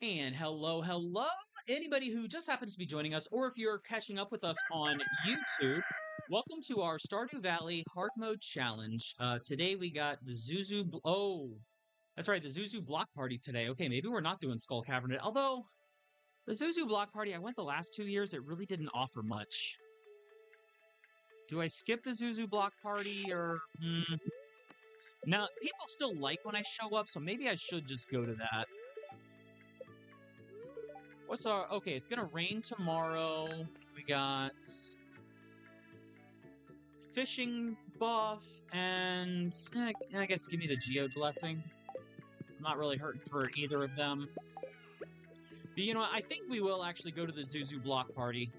And hello, anybody who just happens to be joining us, or if you're catching up with us on YouTube, welcome to our Stardew Valley hard mode challenge. Today we got the Zuzu. Oh, that's right, the Zuzu block party today. Okay, maybe we're not doing Skull Cavern, although the Zuzu block party, I went the last 2 years, it really didn't offer much. Do I skip the Zuzu block party, or... Now, people still like when I show up, so maybe I should just go to that. What's our... Okay, it's gonna rain tomorrow. We got... fishing buff, and... I guess give me the Geode Blessing. I'm not really hurting for either of them. But you know what? I think we will actually go to the Zuzu block party.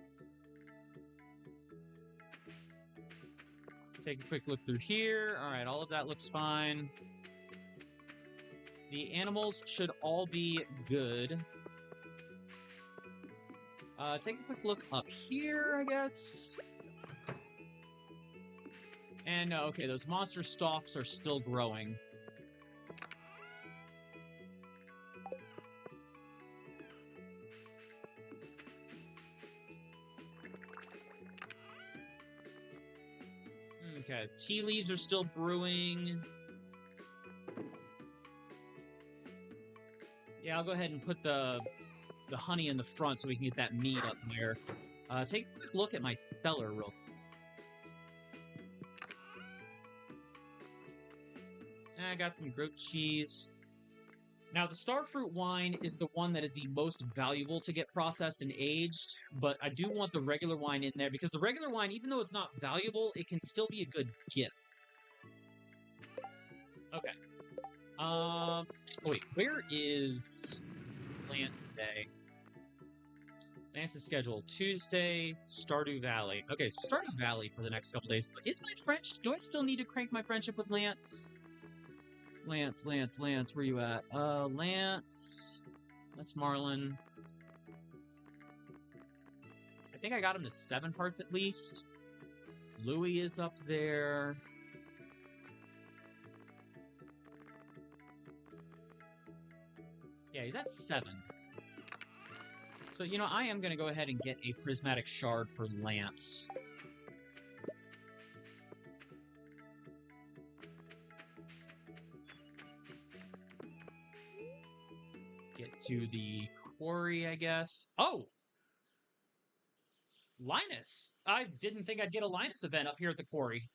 Take a quick look through here. Alright, all of that looks fine. The animals should all be good. Take a quick look up here, I guess. And, okay, those monster stalks are still growing. Okay, tea leaves are still brewing. Yeah, I'll go ahead and put the honey in the front so we can get that meat up there. Take a quick look at my cellar real quick. I got some goat cheese. Now, the starfruit wine is the one that is the most valuable to get processed and aged, but I do want the regular wine in there, because the regular wine, even though it's not valuable, it can still be a good gift. Okay. Wait, where is Lance today? Lance is scheduled Tuesday, Stardew Valley. Okay, so Stardew Valley for the next couple days. Is my French... Do I still need to crank my friendship with Lance? Lance, where you at? Lance... That's Marlin. I think I got him to 7 parts at least. Louis is up there. Yeah, he's at 7. So, you know, I am going to go ahead and get a prismatic shard for Lance. Get to the quarry, I guess. Oh! Linus! I didn't think I'd get a Linus event up here at the quarry.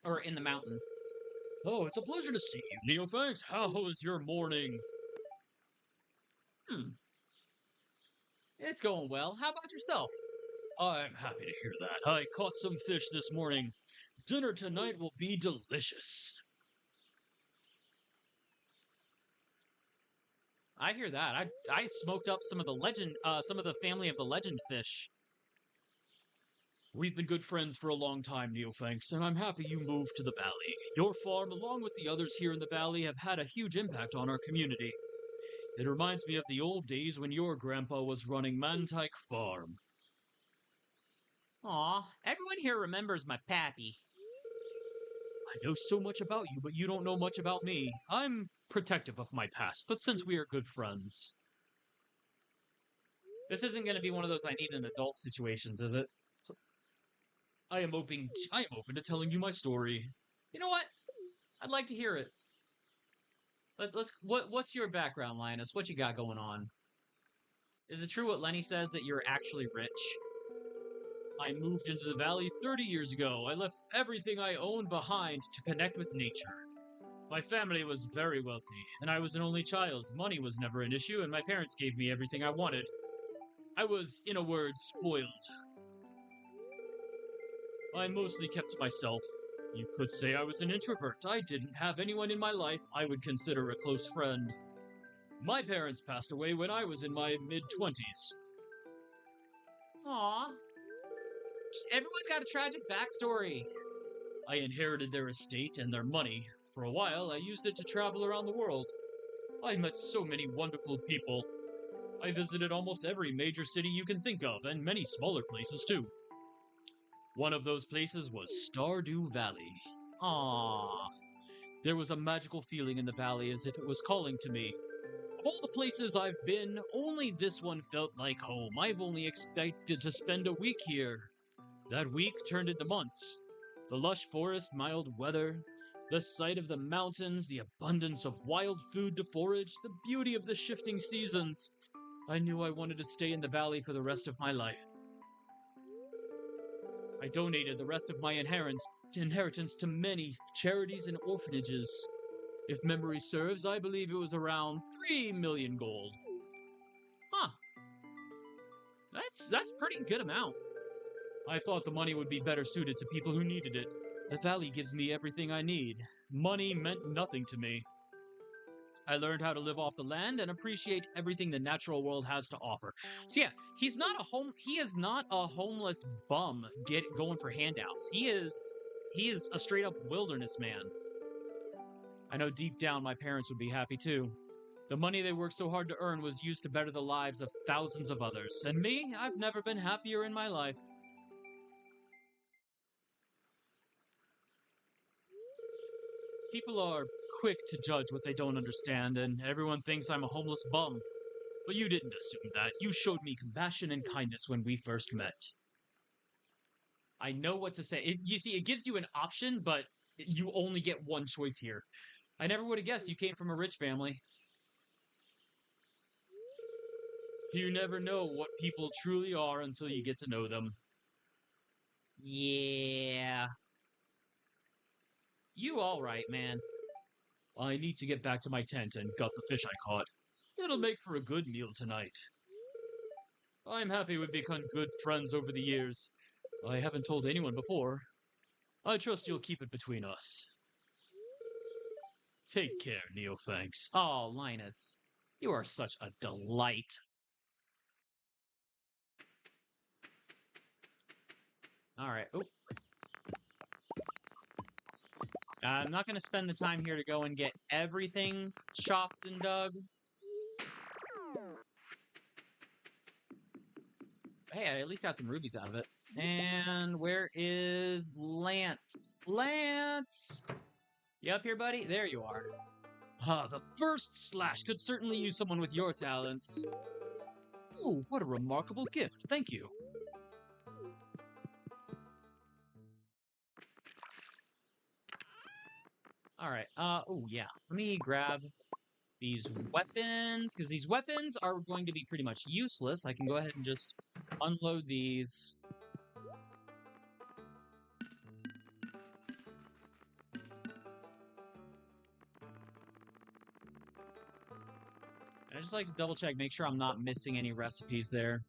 Or in the mountain. Oh, it's a pleasure to see you, Neo. Thanks. How is your morning? It's going well. How about yourself? I'm happy to hear that. I caught some fish this morning. Dinner tonight will be delicious. I hear that. I smoked up some of the family of the legend fish. We've been good friends for a long time, Neophanks, and I'm happy you moved to the valley. Your farm, along with the others here in the valley, have had a huge impact on our community. It reminds me of the old days when your grandpa was running Mantike Farm. Aw, everyone here remembers my pappy. I know so much about you, but you don't know much about me. I'm protective of my past, but since we are good friends... This isn't going to be one of those I need an adult situations, is it? I am open to telling you my story. You know what? I'd like to hear it. What's your background, Linus? What you got going on? Is it true what Lenny says, that you're actually rich? I moved into the valley 30 years ago. I left everything I owned behind to connect with nature. My family was very wealthy, and I was an only child. Money was never an issue, and my parents gave me everything I wanted. I was, in a word, spoiled. I mostly kept to myself. You could say I was an introvert. I didn't have anyone in my life I would consider a close friend. My parents passed away when I was in my mid-20s. Aww. Everyone got a tragic backstory. I inherited their estate and their money. For a while, I used it to travel around the world. I met so many wonderful people. I visited almost every major city you can think of, and many smaller places too. One of those places was Stardew Valley. Aww. There was a magical feeling in the valley as if it was calling to me. Of all the places I've been, only this one felt like home. I've only expected to spend a week here. That week turned into months. The lush forest, mild weather, the sight of the mountains, the abundance of wild food to forage, the beauty of the shifting seasons. I knew I wanted to stay in the valley for the rest of my life. I donated the rest of my inheritance to many charities and orphanages. If memory serves, I believe it was around 3 million gold. Huh. That's a pretty good amount. I thought the money would be better suited to people who needed it. The valley gives me everything I need. Money meant nothing to me. I learned how to live off the land and appreciate everything the natural world has to offer. So yeah, he is not a homeless bum going for handouts. He is a straight up wilderness man. I know deep down my parents would be happy too. The money they worked so hard to earn was used to better the lives of thousands of others. And me, I've never been happier in my life. People are quick to judge what they don't understand, and everyone thinks I'm a homeless bum. But you didn't assume that. You showed me compassion and kindness when we first met. I know what to say. You see, it gives you an option, but you only get one choice here. I never would have guessed you came from a rich family. You never know what people truly are until you get to know them. Yeah. You alright, man. I need to get back to my tent and gut the fish I caught. It'll make for a good meal tonight. I'm happy we've become good friends over the years. I haven't told anyone before. I trust you'll keep it between us. Take care, Neophanks. Oh, Linus. You are such a delight. Alright. Oh. I'm not going to spend the time here to go and get everything chopped and dug. Hey, I at least got some rubies out of it. And where is Lance? Lance! You up here, buddy? There you are. The first slash could certainly use someone with your talents. Oh, what a remarkable gift. Thank you. Alright, oh yeah. Let me grab these weapons, because these weapons are going to be pretty much useless. I can go ahead and just unload these. I just like to double check, make sure I'm not missing any recipes there.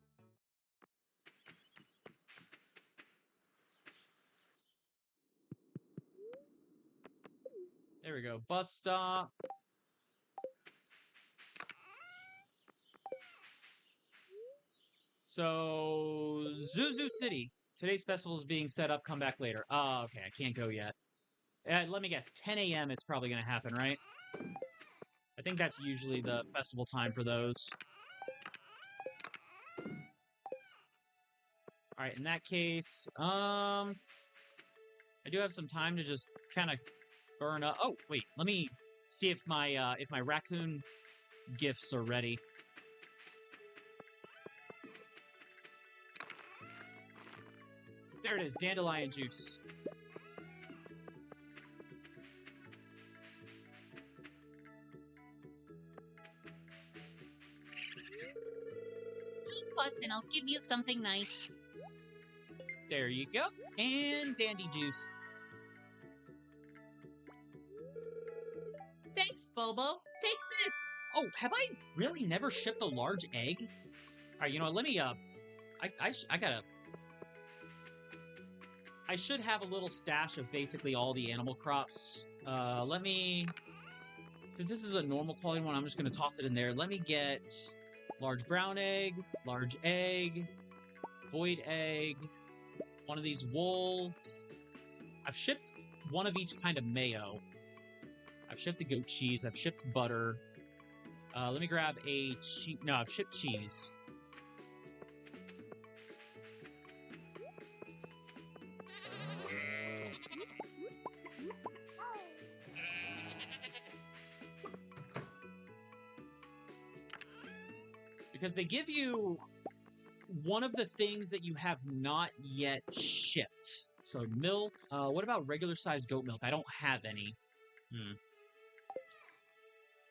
There we go. Bus stop. So, Zuzu City. Today's festival is being set up. Come back later. Oh, okay. I can't go yet. Let me guess. 10 a.m. it's probably going to happen, right? I think that's usually the festival time for those. Alright, in that case, I do have some time to just kind of burn up. Oh, wait. Let me see if my raccoon gifts are ready. There it is, dandelion juice. Plus, and I'll give you something nice. There you go. And dandy juice. Thanks, Bobo. Take this. Oh, have I really never shipped a large egg? Alright, you know what, let me, I should have a little stash of basically all the animal crops. Let me... Since this is a normal quality one, I'm just going to toss it in there. Let me get large brown egg, large egg, void egg, one of these wools. I've shipped one of each kind of mayo. I've shipped a goat cheese. I've shipped butter. Let me grab a cheese. No, I've shipped cheese. Because they give you one of the things that you have not yet shipped. So milk. What about regular sized goat milk? I don't have any.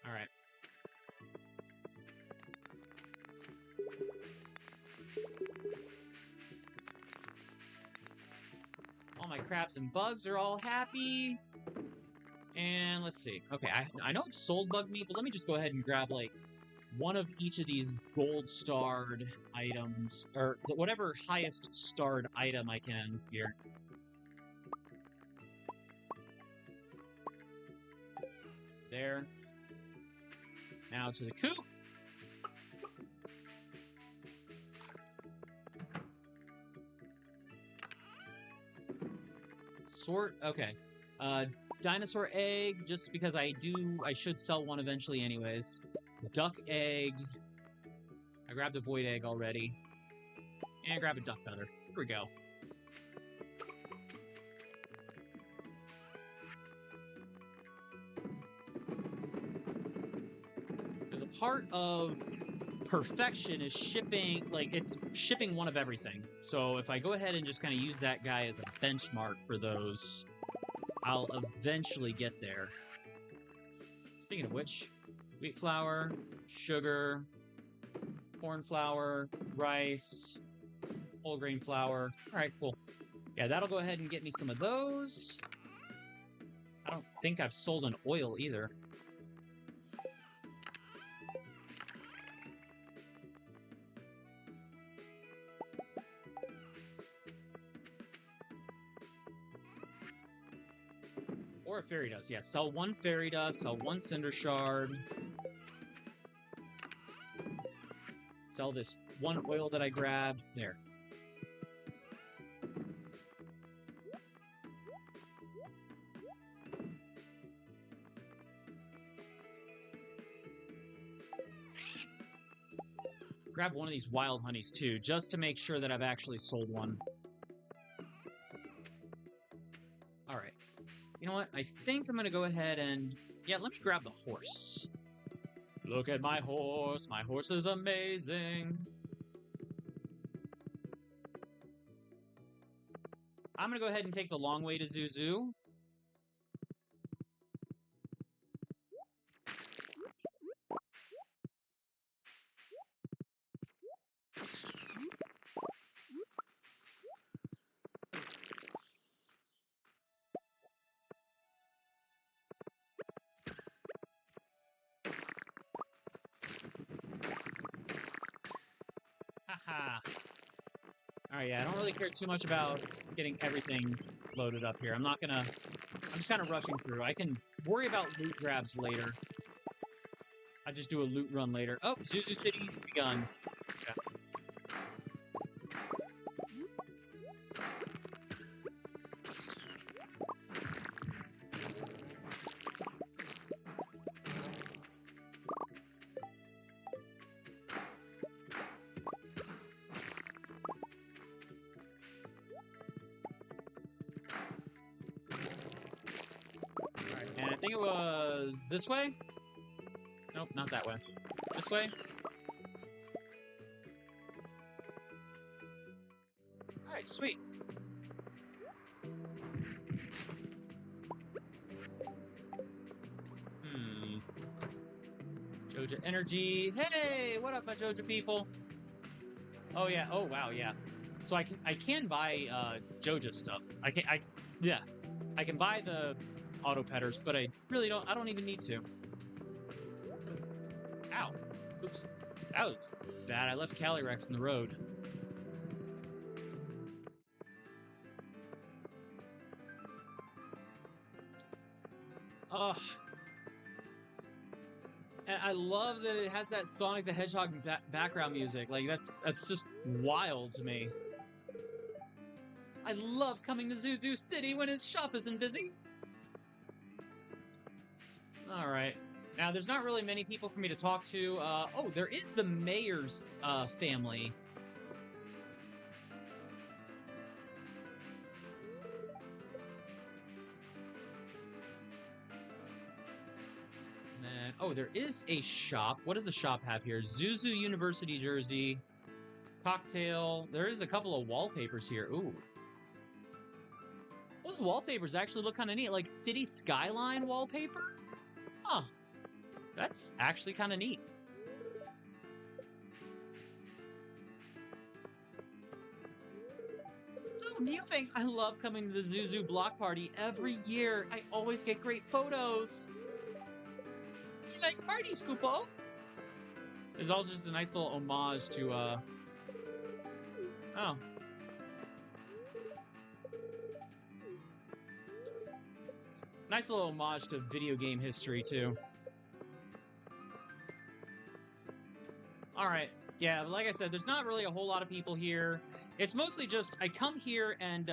All right. All my crabs and bugs are all happy. And let's see. Okay, I know I've sold bug meat, but let me just go ahead and grab, like, one of each of these gold-starred items, or whatever highest starred item I can here. There. Now to the coop. Sort, okay. Dinosaur egg, just because I should sell one eventually anyways. Duck egg. I grabbed a void egg already. And grab a duck feather. Here we go. Because a part of perfection is shipping, like, it's shipping one of everything. So if I go ahead and just kind of use that guy as a benchmark for those, I'll eventually get there. Speaking of which, wheat flour, sugar, corn flour, rice, whole grain flour. All right, cool. Yeah, that'll go ahead and get me some of those. I don't think I've sold an oil either. Or a fairy dust. Yeah, sell one fairy dust, sell one cinder shard. Sell this one oil that I grabbed. There. Grab one of these wild honeys too, just to make sure that I've actually sold one. Alright. You know what? I think I'm going to go ahead and... Yeah, let me grab the horse. Look at my horse. My horse is amazing. I'm going to go ahead and take the long way to Zuzu. Haha. Alright, yeah, I don't really care too much about getting everything loaded up here. I'm just kind of rushing through. I can worry about loot grabs later. I just do a loot run later. Oh, Zuzu City begun. Okay. And I think it was this way? Nope, not that way. This way? Alright, sweet. Joja Energy. Hey! What up, my Joja people? Oh, yeah. Oh, wow, yeah. So I can buy Joja stuff. I can buy the auto petters, but I don't even need to. Ow. Oops. That was bad. I left Calyrex in the road. And I love that it has that Sonic the Hedgehog background music. Like, that's just wild to me. I love coming to Zuzu City when his shop isn't busy. Alright. Now, there's not really many people for me to talk to. Oh, there is the mayor's family. And then, Oh, there is a shop. What does the shop have here? Zuzu University jersey, cocktail. There is a couple of wallpapers here. Ooh. Those wallpapers actually look kind of neat, like city skyline wallpaper. Huh. That's actually kind of neat. Oh, Neofangs, I love coming to the Zuzu block party every year. I always get great photos. You like parties, Kupo? There's also just a nice little homage to, oh. Nice little homage to video game history, too. Alright, yeah, like I said, there's not really a whole lot of people here. It's mostly just, I come here and,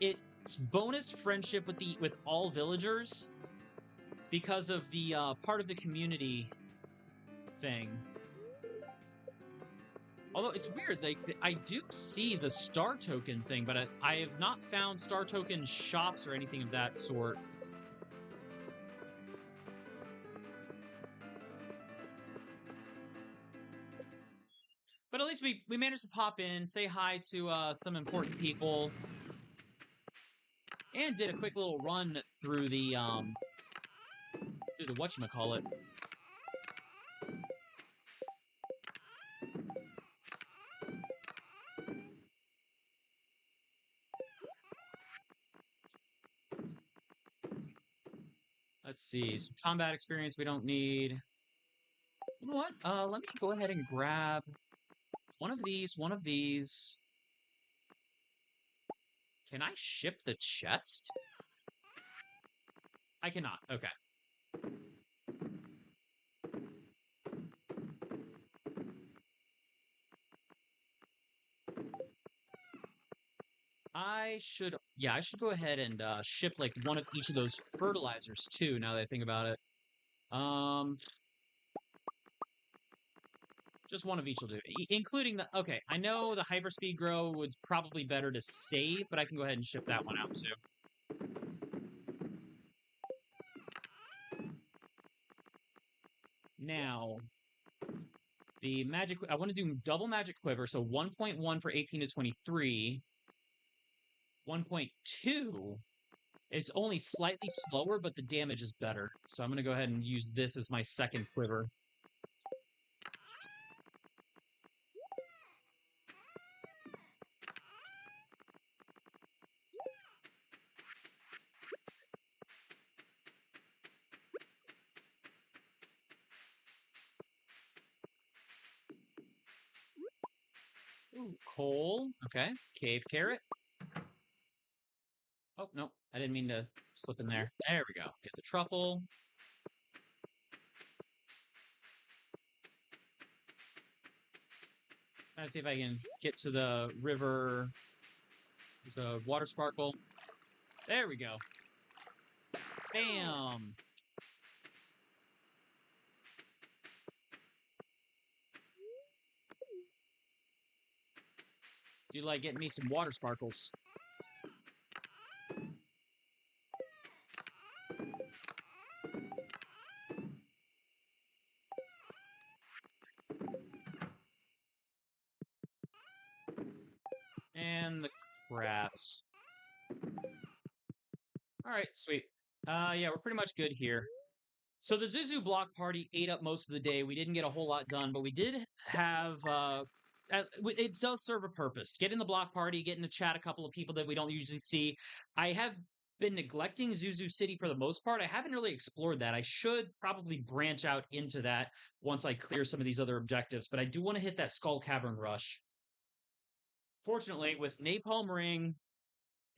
it's bonus friendship with all villagers because of the, part of the community thing. Although it's weird, like, I do see the star token thing, but I have not found star token shops or anything of that sort. But at least we managed to pop in, say hi to some important people, and did a quick little run through the whatchamacallit. Let's see, some combat experience we don't need. You know what? Let me go ahead and grab one of these. Can I ship the chest? I cannot. Okay. I should go ahead and ship like one of each of those fertilizers too, now that I think about it. Just one of each will do, including the... Okay, I know the hyperspeed grow was probably better to save, but I can go ahead and ship that one out too. Now, the magic... I want to do double magic quiver, so 1.1 for 18 to 23. 1.2 is only slightly slower, but the damage is better. So I'm going to go ahead and use this as my second quiver. Ooh, coal. Okay. Cave carrot. Oh, no. I didn't mean to slip in there. There we go. Get the truffle. Let's see if I can get to the river. There's a water sparkle. There we go. Bam! Do you like getting me some water sparkles? And the crabs. Alright, sweet. Yeah, we're pretty much good here. So the Zuzu block party ate up most of the day. We didn't get a whole lot done, but we did have... it does serve a purpose. Getting the block party, getting to chat a couple of people that we don't usually see. I have been neglecting Zuzu City for the most part. I haven't really explored that. I should probably branch out into that once I clear some of these other objectives, but I do want to hit that Skull Cavern rush. Fortunately, with Napalm Ring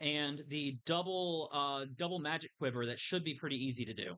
and the double magic quiver, that should be pretty easy to do.